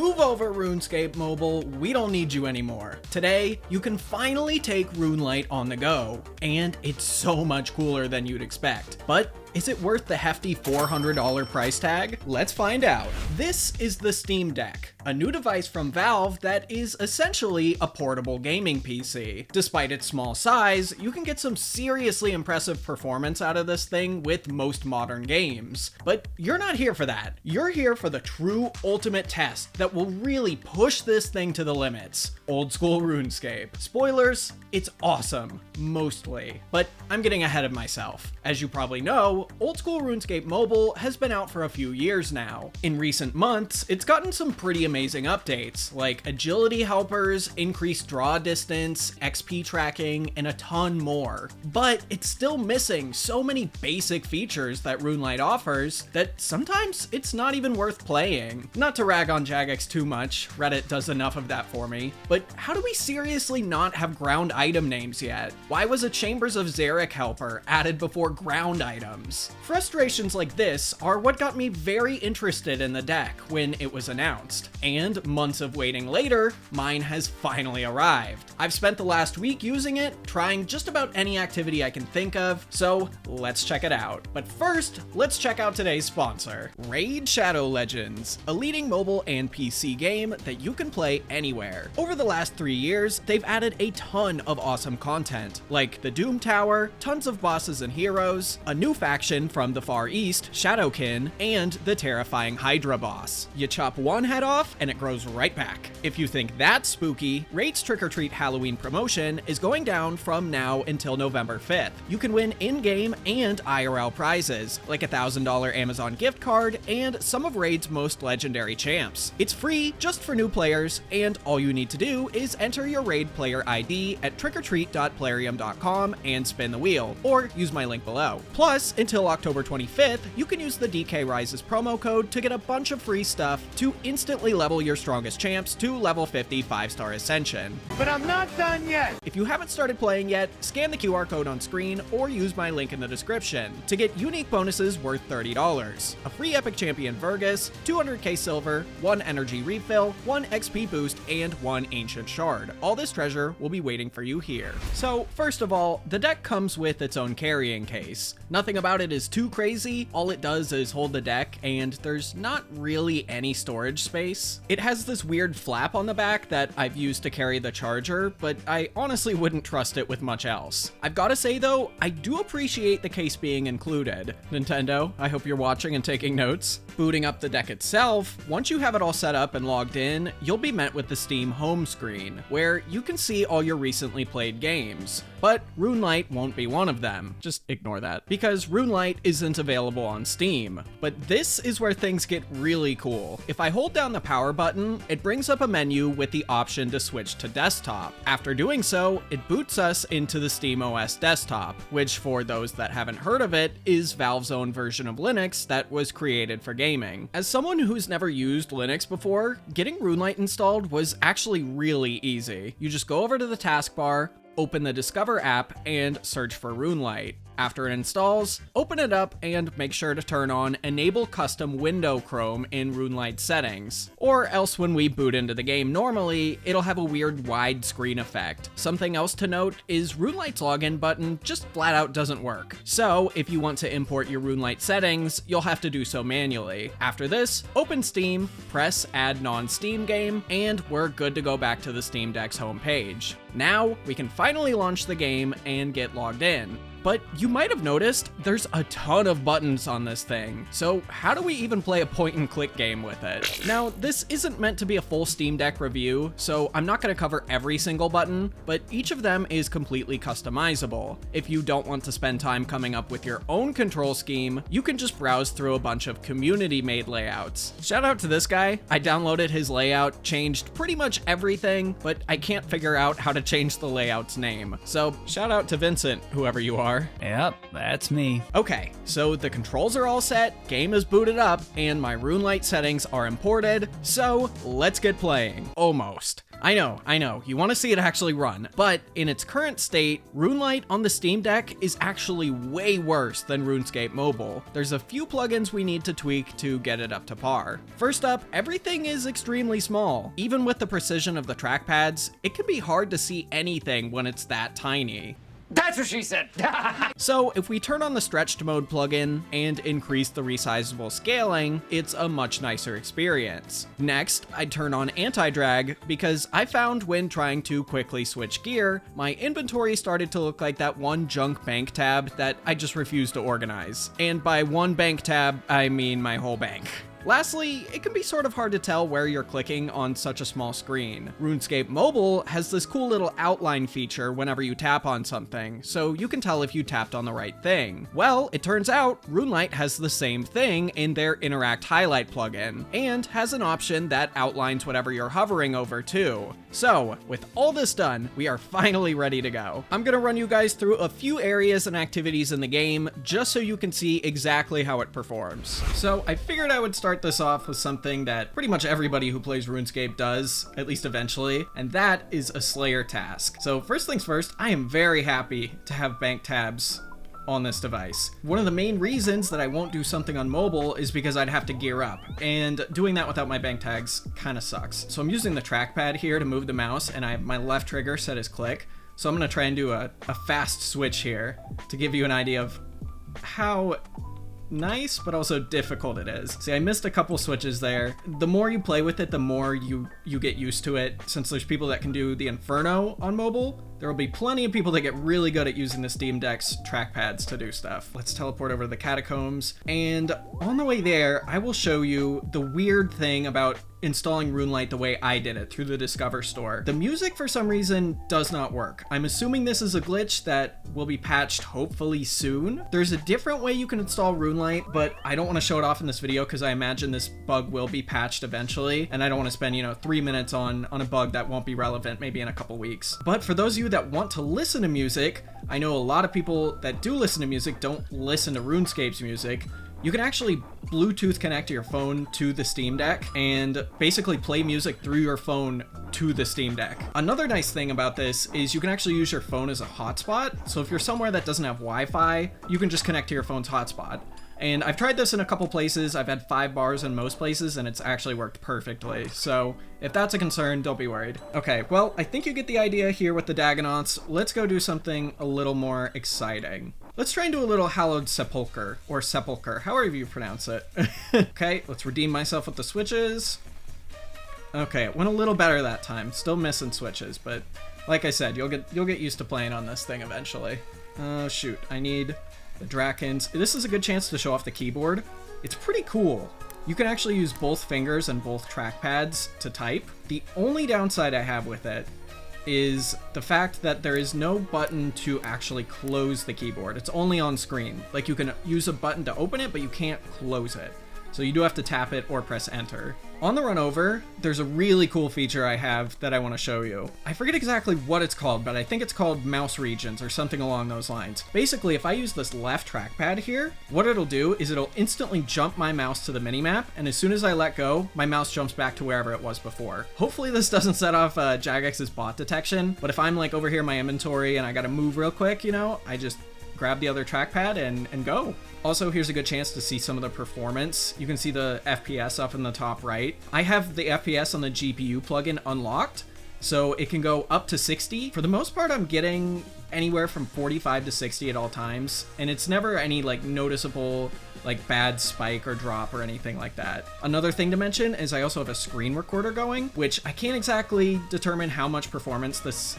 Move over, RuneScape Mobile, we don't need you anymore. Today, you can finally take RuneLite on the go, and it's so much cooler than you'd expect. But is it worth the hefty $400 price tag? Let's find out. This is the Steam Deck, a new device from Valve that is essentially a portable gaming PC. Despite its small size, you can get some seriously impressive performance out of this thing with most modern games. But you're not here for that. You're here for the true ultimate test that will really push this thing to the limits. Old School RuneScape. Spoilers, it's awesome. Mostly. But I'm getting ahead of myself. As you probably know, Old School RuneScape Mobile has been out for a few years now. In recent months, it's gotten some pretty amazing updates, like agility helpers, increased draw distance, XP tracking, and a ton more. But it's still missing so many basic features that RuneLite offers that sometimes it's not even worth playing. Not to rag on Jagex too much, Reddit does enough of that for me, but how do we seriously not have ground item names yet? Why was a Chambers of Xeric helper added before ground items? Frustrations like this are what got me very interested in the deck when it was announced, and months of waiting later, mine has finally arrived. I've spent the last week using it, trying just about any activity I can think of, so let's check it out. But first, let's check out today's sponsor, Raid Shadow Legends, a leading mobile and PC game that you can play anywhere. Over the last 3 years, they've added a ton of awesome content, like the Doom Tower, tons of bosses and heroes, a new faction from the Far East, Shadowkin, and the terrifying Hydra boss. You chop one head off, and it grows right back. If you think that's spooky, Raid's Trick or Treat Halloween promotion is going down from now until November 5th. You can win in-game and IRL prizes, like a $1,000 Amazon gift card and some of Raid's most legendary champs. It's free just for new players, and all you need to do is enter your Raid player ID at trickortreat.plarium.com and spin the wheel, or use my link below. Plus, until October 25th, you can use the DK Rises promo code to get a bunch of free stuff to instantly level your strongest champs to level 50 5-star Ascension. But I'm not done yet! If you haven't started playing yet, scan the QR code on screen or use my link in the description to get unique bonuses worth $30, a free epic champion Vergus, 200k silver, 1 energy refill, 1 XP boost, and 1 ancient shard. All this treasure will be waiting for you here. So first of all, the deck comes with its own carrying case. Nothing about it is too crazy, all it does is hold the deck, and there's not really any storage space. It has this weird flap on the back that I've used to carry the charger, but I honestly wouldn't trust it with much else. I've gotta say though, I do appreciate the case being included. Nintendo, I hope you're watching and taking notes. Booting up the deck itself, once you have it all set up and logged in, you'll be met with the Steam home screen, where you can see all your recently played games. But RuneLite won't be one of them. Just ignore that, because RuneLite isn't available on Steam. But this is where things get really cool. If I hold down the power button, it brings up a menu with the option to switch to desktop. After doing so, it boots us into the SteamOS desktop, which for those that haven't heard of it, is Valve's own version of Linux that was created for gaming. As someone who's never used Linux before, getting RuneLite installed was actually really easy. You just go over to the taskbar, open the Discover app, and search for RuneLite. After it installs, open it up and make sure to turn on Enable Custom Window Chrome in RuneLite settings, or else when we boot into the game normally, it'll have a weird wide screen effect. Something else to note is RuneLite's login button just flat out doesn't work. So if you want to import your RuneLite settings, you'll have to do so manually. After this, open Steam, press Add Non-Steam Game, and we're good to go back to the Steam Deck's homepage. Now, we can finally launch the game and get logged in. But you might have noticed there's a ton of buttons on this thing, so how do we even play a point-and-click game with it? Now, this isn't meant to be a full Steam Deck review, so I'm not going to cover every single button, but each of them is completely customizable. If you don't want to spend time coming up with your own control scheme, you can just browse through a bunch of community-made layouts. Shout out to this guy. I downloaded his layout, changed pretty much everything, but I can't figure out how to change the layout's name. So shout out to Vincent, whoever you are. Yep, that's me. Okay, so the controls are all set, game is booted up, and my RuneLite settings are imported, so let's get playing. Almost. I know, you want to see it actually run, but in its current state, RuneLite on the Steam Deck is actually way worse than RuneScape Mobile. There's a few plugins we need to tweak to get it up to par. First up, everything is extremely small. Even with the precision of the trackpads, it can be hard to see anything when it's that tiny. That's what she said! So if we turn on the stretched mode plugin and increase the resizable scaling, it's a much nicer experience. Next, I'd turn on anti-drag because I found when trying to quickly switch gear, my inventory started to look like that one junk bank tab that I just refused to organize. And by one bank tab, I mean my whole bank. Lastly, it can be sort of hard to tell where you're clicking on such a small screen. RuneScape Mobile has this cool little outline feature whenever you tap on something, so you can tell if you tapped on the right thing. Well, it turns out RuneLite has the same thing in their Interact Highlight plugin, and has an option that outlines whatever you're hovering over too. So, with all this done, we are finally ready to go. I'm gonna run you guys through a few areas and activities in the game, just so you can see exactly how it performs. So, I figured I would start this off with something that pretty much everybody who plays RuneScape does, at least eventually, and that is a Slayer task. So first things first, I am very happy to have bank tabs on this device. One of the main reasons that I won't do something on mobile is because I'd have to gear up, and doing that without my bank tags kind of sucks. So I'm using the trackpad here to move the mouse, and I have my left trigger set as click. So I'm gonna try and do a fast switch here to give you an idea of how nice but also difficult it is. See, I missed a couple switches there. The more you play with it, the more you get used to it. Since there's people that can do the Inferno on mobile, there will be plenty of people that get really good at using the Steam Deck's trackpads to do stuff. Let's teleport over to the catacombs, and on the way there, I will show you the weird thing about installing RuneLite the way I did it through the Discover store. The music for some reason does not work. I'm assuming this is a glitch that will be patched hopefully soon. There's a different way you can install RuneLite, but I don't want to show it off in this video because I imagine this bug will be patched eventually, and I don't want to spend, 3 minutes on a bug that won't be relevant maybe in a couple weeks. But for those of you that want to listen to music, I know a lot of people that do listen to music don't listen to RuneScape's music. You can actually Bluetooth connect your phone to the Steam Deck and basically play music through your phone to the Steam Deck. Another nice thing about this is you can actually use your phone as a hotspot. So if you're somewhere that doesn't have Wi-Fi, you can just connect to your phone's hotspot. And I've tried this in a couple places. I've had 5 bars in most places, and it's actually worked perfectly. So if that's a concern, don't be worried. Okay, well, I think you get the idea here with the Dagonauts. Let's go do something a little more exciting. Let's try and do a little Hallowed Sepulcher, or Sepulcher, however you pronounce it. Okay, let's redeem myself with the switches. Okay, it went a little better that time. Still missing switches, but like I said, you'll get used to playing on this thing eventually. Oh shoot, I need the Drakens. This is a good chance to show off the keyboard. It's pretty cool. You can actually use both fingers and both trackpads to type. The only downside I have with it is the fact that there is no button to actually close the keyboard. It's only on screen. Like, you can use a button to open it, but you can't close it. So you do have to tap it or press enter. On the run over, there's a really cool feature I have that I want to show you. I forget exactly what it's called, but I think it's called mouse regions or something along those lines. Basically, if I use this left trackpad here, what it'll do is it'll instantly jump my mouse to the minimap, and as soon as I let go, my mouse jumps back to wherever it was before. Hopefully this doesn't set off Jagex's bot detection, but if I'm like over here in my inventory and I gotta move real quick, I just grab the other trackpad and go. Also, here's a good chance to see some of the performance. You can see the FPS up in the top right. I have the FPS on the GPU plugin unlocked, so it can go up to 60. For the most part, I'm getting anywhere from 45 to 60 at all times, and it's never any noticeable bad spike or drop or anything like that. Another thing to mention is I also have a screen recorder going, which I can't exactly determine how much performance this,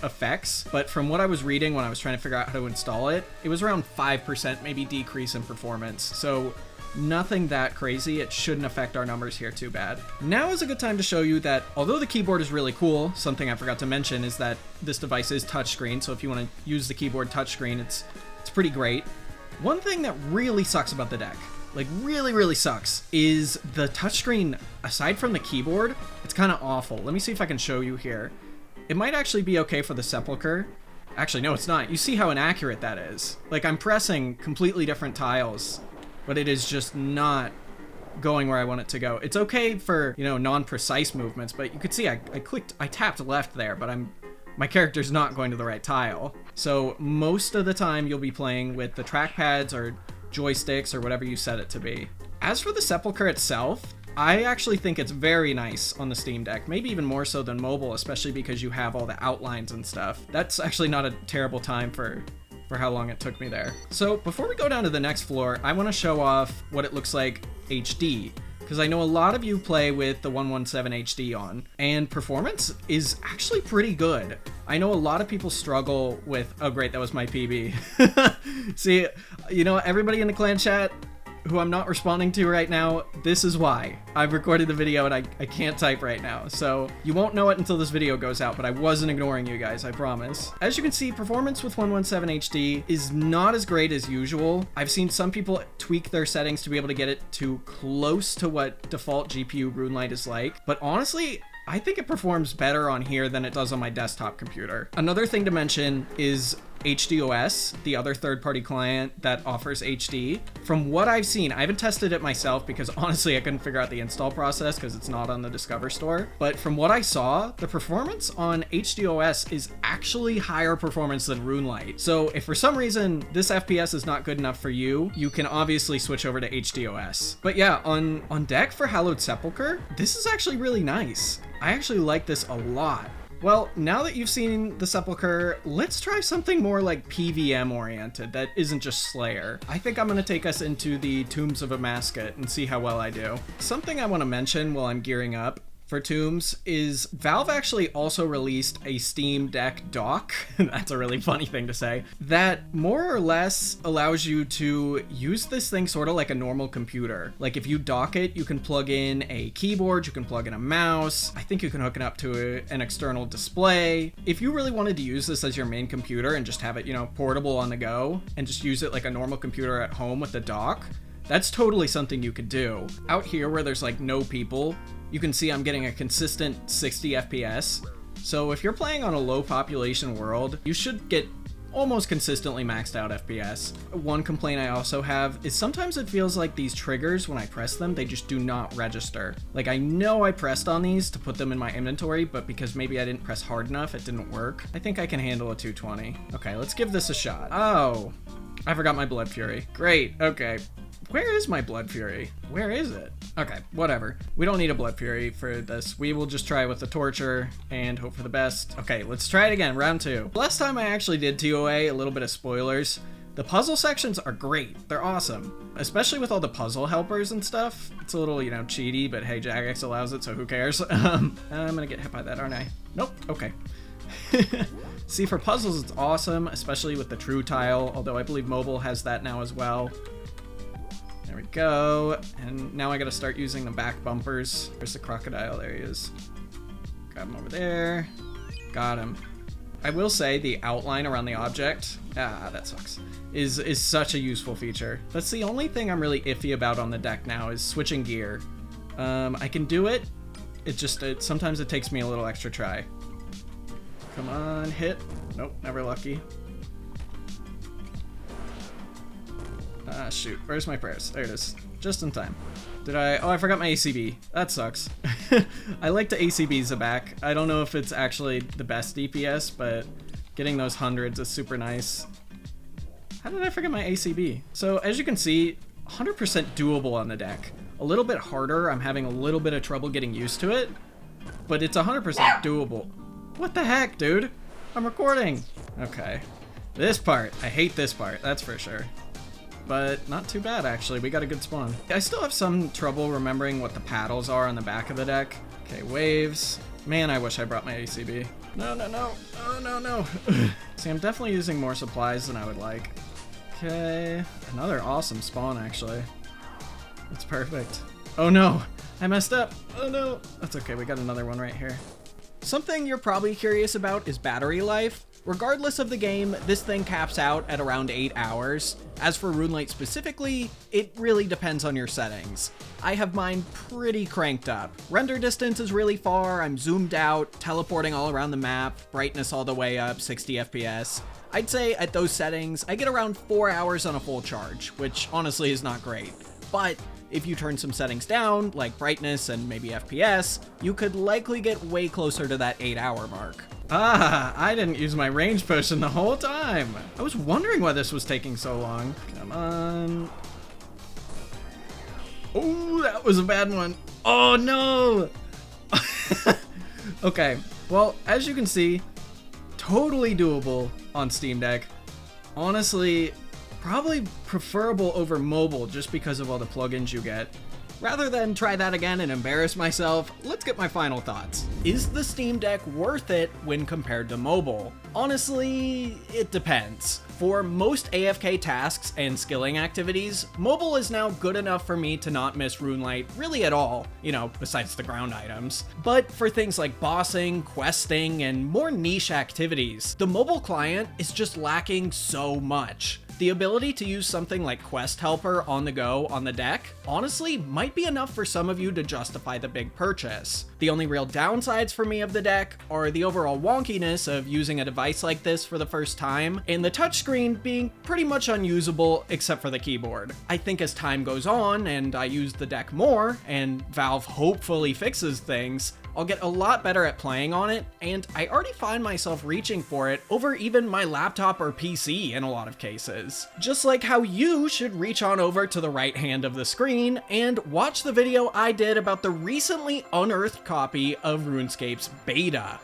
affects, but from what I was reading when I was trying to figure out how to install it, it was around 5% maybe decrease in performance. So nothing that crazy. It shouldn't affect our numbers here too bad. Now is a good time to show you that although the keyboard is really cool, something I forgot to mention is that this device is touchscreen, so if you want to use the keyboard touchscreen, it's pretty great. One thing that really sucks about the deck, really sucks, is the touchscreen, aside from the keyboard, it's kind of awful. Let me see if I can show you here. It might actually be okay for the Sepulcher. Actually, no, it's not. You see how inaccurate that is. I'm pressing completely different tiles, but it is just not going where I want it to go. It's okay for, you know, non-precise movements, but you could see I tapped left there, but my character's not going to the right tile. So most of the time you'll be playing with the trackpads or joysticks or whatever you set it to be. As for the Sepulcher itself, I actually think it's very nice on the Steam Deck, maybe even more so than mobile, especially because you have all the outlines and stuff. That's actually not a terrible time for how long it took me there. So before we go down to the next floor, I want to show off what it looks like HD, because I know a lot of you play with the 117 HD on, and performance is actually pretty good. I know a lot of people struggle with, oh great, that was my PB. See, you know, everybody in the clan chat who I'm not responding to right now, this is why. I've recorded the video and I can't type right now, so you won't know it until this video goes out, but I wasn't ignoring you guys, I promise. As you can see, performance with 117 HD is not as great as usual. I've seen some people tweak their settings to be able to get it to close to what default GPU RuneLite is like, but honestly, I think it performs better on here than it does on my desktop computer. Another thing to mention is HDOS, the other third-party client that offers HD. From what I've seen, I haven't tested it myself because honestly I couldn't figure out the install process because it's not on the Discover store. But from what I saw, the performance on HDOS is actually higher performance than RuneLite. So if for some reason this FPS is not good enough for you, you can obviously switch over to HDOS. But yeah, on deck for Hallowed Sepulcher, this is actually really nice. I actually like this a lot. Well, now that you've seen the Sepulcher, let's try something more like PVM oriented that isn't just Slayer. I think I'm going to take us into the Tombs of Amascut and see how well I do. Something I want to mention while I'm gearing up for Tombs is Valve actually also released a Steam Deck dock, that's a really funny thing to say, that more or less allows you to use this thing sort of like a normal computer. Like if you dock it, you can plug in a keyboard, you can plug in a mouse, I think you can hook it up to an external display. If you really wanted to use this as your main computer and just have it, you know, portable on the go and just use it like a normal computer at home with the dock, that's totally something you could do. Out here where there's like no people, you can see I'm getting a consistent 60 FPS. So if you're playing on a low population world, you should get almost consistently maxed out FPS. One complaint I also have is sometimes it feels like these triggers, when I press them, they just do not register. Like I know I pressed on these to put them in my inventory, but because maybe I didn't press hard enough, it didn't work. I think I can handle a 220. Okay, let's give this a shot. Oh, I forgot my Blood Fury. Great, okay. Where is my Blood Fury? Where is it? Okay, whatever. We don't need a Blood Fury for this. We will just try with the Torture and hope for the best. Okay, let's try it again, round 2. Last time I actually did TOA, a little bit of spoilers. The puzzle sections are great. They're awesome. Especially with all the puzzle helpers and stuff. It's a little, you know, cheaty, but hey, Jagex allows it, so who cares? I'm gonna get hit by that, aren't I? Nope, okay. See, for puzzles, it's awesome, especially with the true tile, although I believe mobile has that now as well. There we go, and now I gotta start using the back bumpers. Where's the crocodile? There he is. Grab him over there. Got him. I will say the outline around the object, that sucks, is such a useful feature. That's the only thing I'm really iffy about on the deck now is switching gear. I can do it, sometimes it takes me a little extra try. Come on, hit. Nope, never lucky. Ah, shoot. Where's my prayers? There it is. Just in time. Oh, I forgot my ACB. That sucks. I like the ACBs back. I don't know if it's actually the best DPS, but getting those hundreds is super nice. How did I forget my ACB? So, as you can see, 100% doable on the deck. A little bit harder. I'm having a little bit of trouble getting used to it, but it's 100% doable. What the heck, dude? I'm recording. Okay. This part. I hate this part. That's for sure. But not too bad, actually. We got a good spawn. I still have some trouble remembering what the paddles are on the back of the deck. Okay, waves. Man, I wish I brought my ACB. No, no, no. Oh, no, no. See, I'm definitely using more supplies than I would like. Okay. Another awesome spawn, actually. That's perfect. Oh, no. I messed up. Oh, no. That's okay. We got another one right here. Something you're probably curious about is battery life. Regardless of the game, this thing caps out at around 8 hours. As for RuneLite specifically, it really depends on your settings. I have mine pretty cranked up. Render distance is really far, I'm zoomed out, teleporting all around the map, brightness all the way up, 60 FPS. I'd say at those settings, I get around 4 hours on a full charge, which honestly is not great. But if you turn some settings down, like brightness and maybe FPS, you could likely get way closer to that 8-hour mark. Ah, I didn't use my range potion the whole time. I was wondering why this was taking so long. Come on. Oh, that was a bad one. Oh no! Okay, well, as you can see, totally doable on Steam Deck. Honestly, probably preferable over mobile just because of all the plugins you get. Rather than try that again and embarrass myself, let's get my final thoughts. Is the Steam Deck worth it when compared to mobile? Honestly, it depends. For most AFK tasks and skilling activities, mobile is now good enough for me to not miss RuneLite really at all, you know, besides the ground items. But for things like bossing, questing, and more niche activities, the mobile client is just lacking so much. The ability to use something like Quest Helper on the go on the deck, honestly, might be enough for some of you to justify the big purchase. The only real downsides for me of the deck are the overall wonkiness of using a device like this for the first time, and the touchscreen being pretty much unusable except for the keyboard. I think as time goes on and I use the deck more, and Valve hopefully fixes things, I'll get a lot better at playing on it, and I already find myself reaching for it over even my laptop or PC in a lot of cases. Just like how you should reach on over to the right hand of the screen and watch the video I did about the recently unearthed copy of RuneScape's beta.